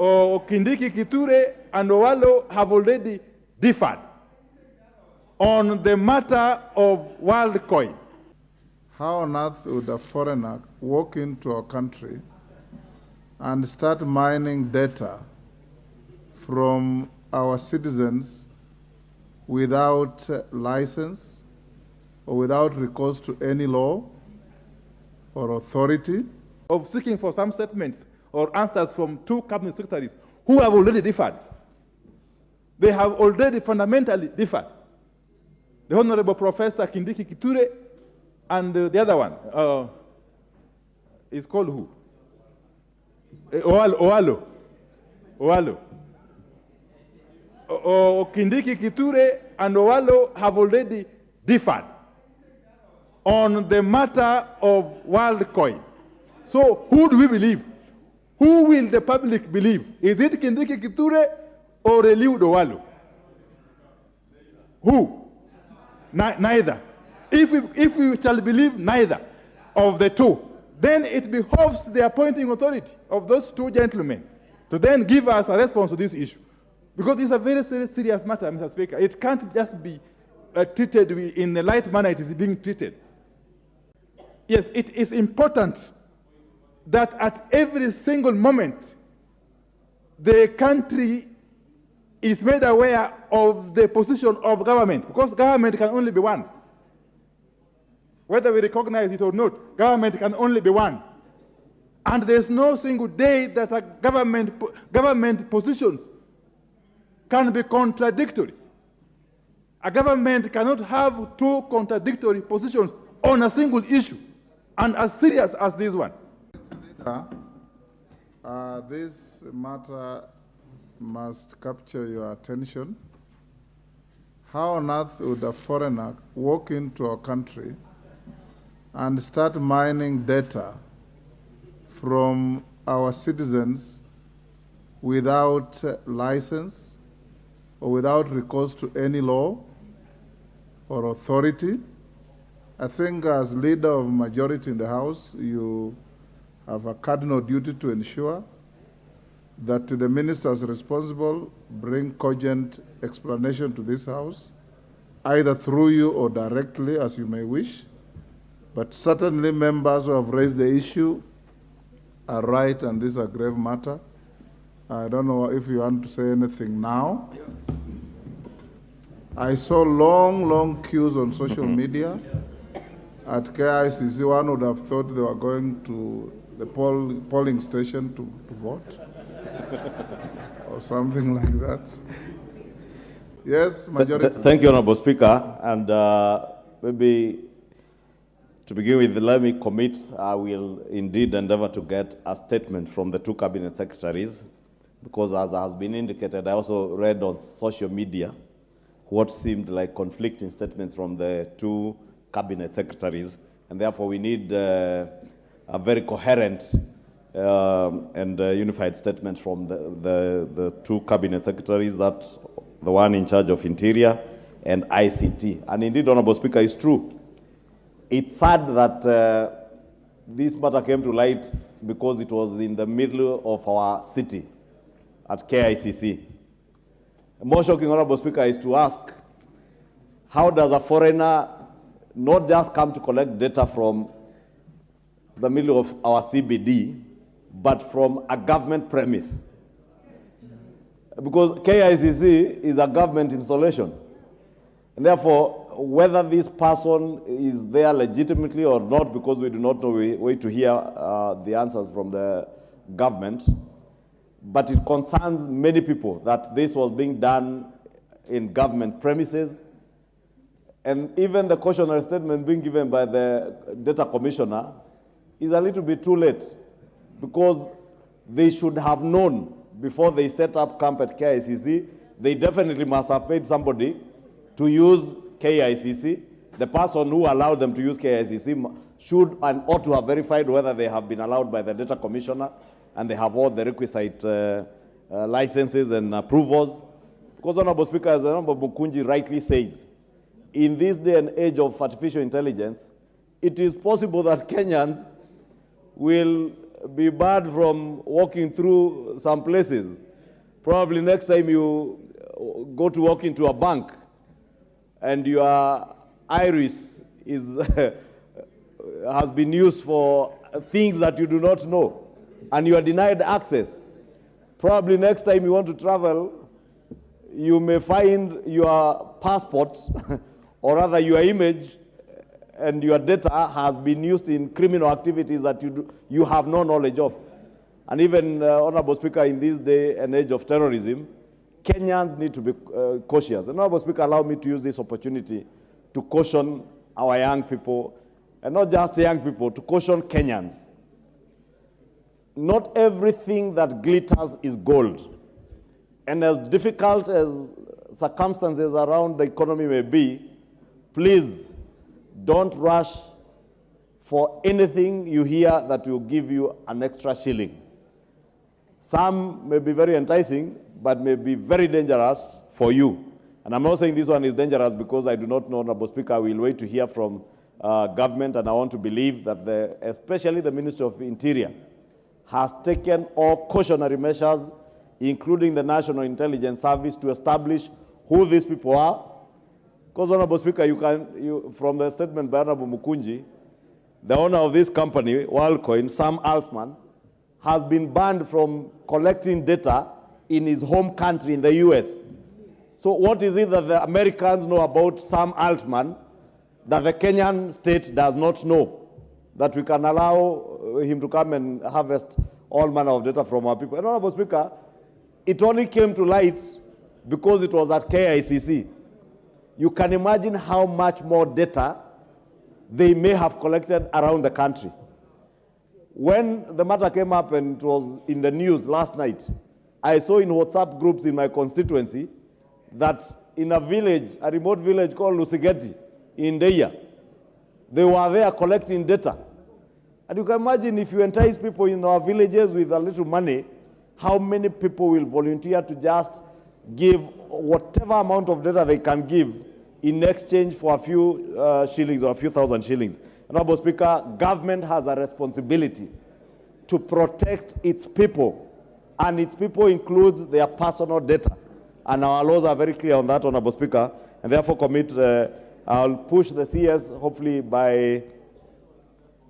Kindiki Kithure and Owalo have already differed on the matter of Worldcoin. How on earth would a foreigner walk into our country and start mining data from our citizens without license or without recourse to any law or authority? Of seeking for some statements or answers from two cabinet secretaries who have already differed. They have already fundamentally differed. The Honorable Professor Kindiki Kithure and the other one is called who? Owalo. Kindiki Kithure and Owalo have already differed on the matter of Worldcoin. So who do we believe? Who will the public believe? Is it Kindiki Kithure or Eliud Owalo? Who? Neither. If we shall believe neither of the two, then it behoves the appointing authority of those two gentlemen to then give us a response to this issue. Because it's a very serious matter, Mr. Speaker. It can't just be treated in the light manner it is being treated. Yes, it is important that at every single moment, the country is made aware of the position of government, because government can only be one. Whether we recognize it or not, government can only be one. And there's no single day that a government positions can be contradictory. A government cannot have two contradictory positions on a single issue, and as serious as this one. This matter must capture your attention. How on earth would a foreigner walk into our country and start mining data from our citizens without license or without recourse to any law or authority? I think as leader of majority in the House, you have a cardinal duty to ensure that the ministers responsible bring cogent explanation to this House, either through you or directly, as you may wish. But certainly members who have raised the issue are right, and this is a grave matter. I don't know if you want to say anything now. I saw long queues on social media at KICC. One would have thought they were going to the polling station to vote or something like that. Yes, majority. Thank you, Honorable Speaker. And maybe to begin with, let me commit, I will indeed endeavor to get a statement from the two cabinet secretaries, because as has been indicated, I also read on social media what seemed like conflicting statements from the two cabinet secretaries, and therefore we need a very coherent and unified statement from the two cabinet secretaries, that's the one in charge of Interior and ICT. And indeed, Honorable Speaker, it's true. It's sad that this matter came to light because it was in the middle of our city at KICC. More shocking, Honorable Speaker, is to ask, how does a foreigner not just come to collect data from the middle of our CBD, but from a government premise? Because KICC is a government installation. And therefore, whether this person is there legitimately or not, because we do not know, we wait to hear the answers from the government. But it concerns many people that this was being done in government premises. And even the cautionary statement being given by the data commissioner is a little bit too late, because they should have known before they set up camp at KICC. They definitely must have paid somebody to use KICC. The person who allowed them to use KICC should and ought to have verified whether they have been allowed by the data commissioner and they have all the requisite licenses and approvals. Because, Honorable Speaker, as Honorable Mukunji rightly says, in this day and age of artificial intelligence, it is possible that Kenyans will be barred from walking through some places. Probably next time you go to walk into a bank and your iris is has been used for things that you do not know, and you are denied access. Probably next time you want to travel, you may find your passport, or rather your image and your data has been used in criminal activities that you have no knowledge of. And even, Honorable Speaker, in this day and age of terrorism, Kenyans need to be cautious. And Honorable Speaker, allow me to use this opportunity to caution our young people, and not just young people, to caution Kenyans. Not everything that glitters is gold. And as difficult as circumstances around the economy may be, please don't rush for anything you hear that will give you an extra shilling. Some may be very enticing, but may be very dangerous for you. And I'm not saying this one is dangerous because I do not know, Honorable Speaker. We'll wait to hear from government, and I want to believe that especially the Ministry of Interior has taken all cautionary measures, including the National Intelligence Service, to establish who these people are. Because, Honorable Speaker, from the statement by Honorable Mukunji, the owner of this company, Worldcoin, Sam Altman, has been banned from collecting data in his home country in the US. So what is it that the Americans know about Sam Altman that the Kenyan state does not know, that we can allow him to come and harvest all manner of data from our people? And, Honorable Speaker, it only came to light because it was at KICC. You can imagine how much more data they may have collected around the country. When the matter came up and it was in the news last night, I saw in WhatsApp groups in my constituency that in a village, a remote village called Lusigeti in Deya, they were there collecting data. And you can imagine if you entice people in our villages with a little money, how many people will volunteer to just give whatever amount of data they can give in exchange for a few shillings or a few thousand shillings. Honorable Speaker, government has a responsibility to protect its people, and its people includes their personal data. And our laws are very clear on that, Honorable Speaker, and therefore I'll push the CS hopefully by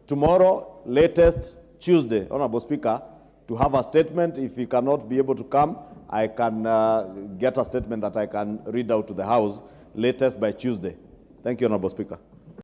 tomorrow, latest Tuesday, Honorable Speaker, to have a statement. If he cannot be able to come, I can get a statement that I can read out to the House latest by Tuesday. Thank you, Honorable Speaker.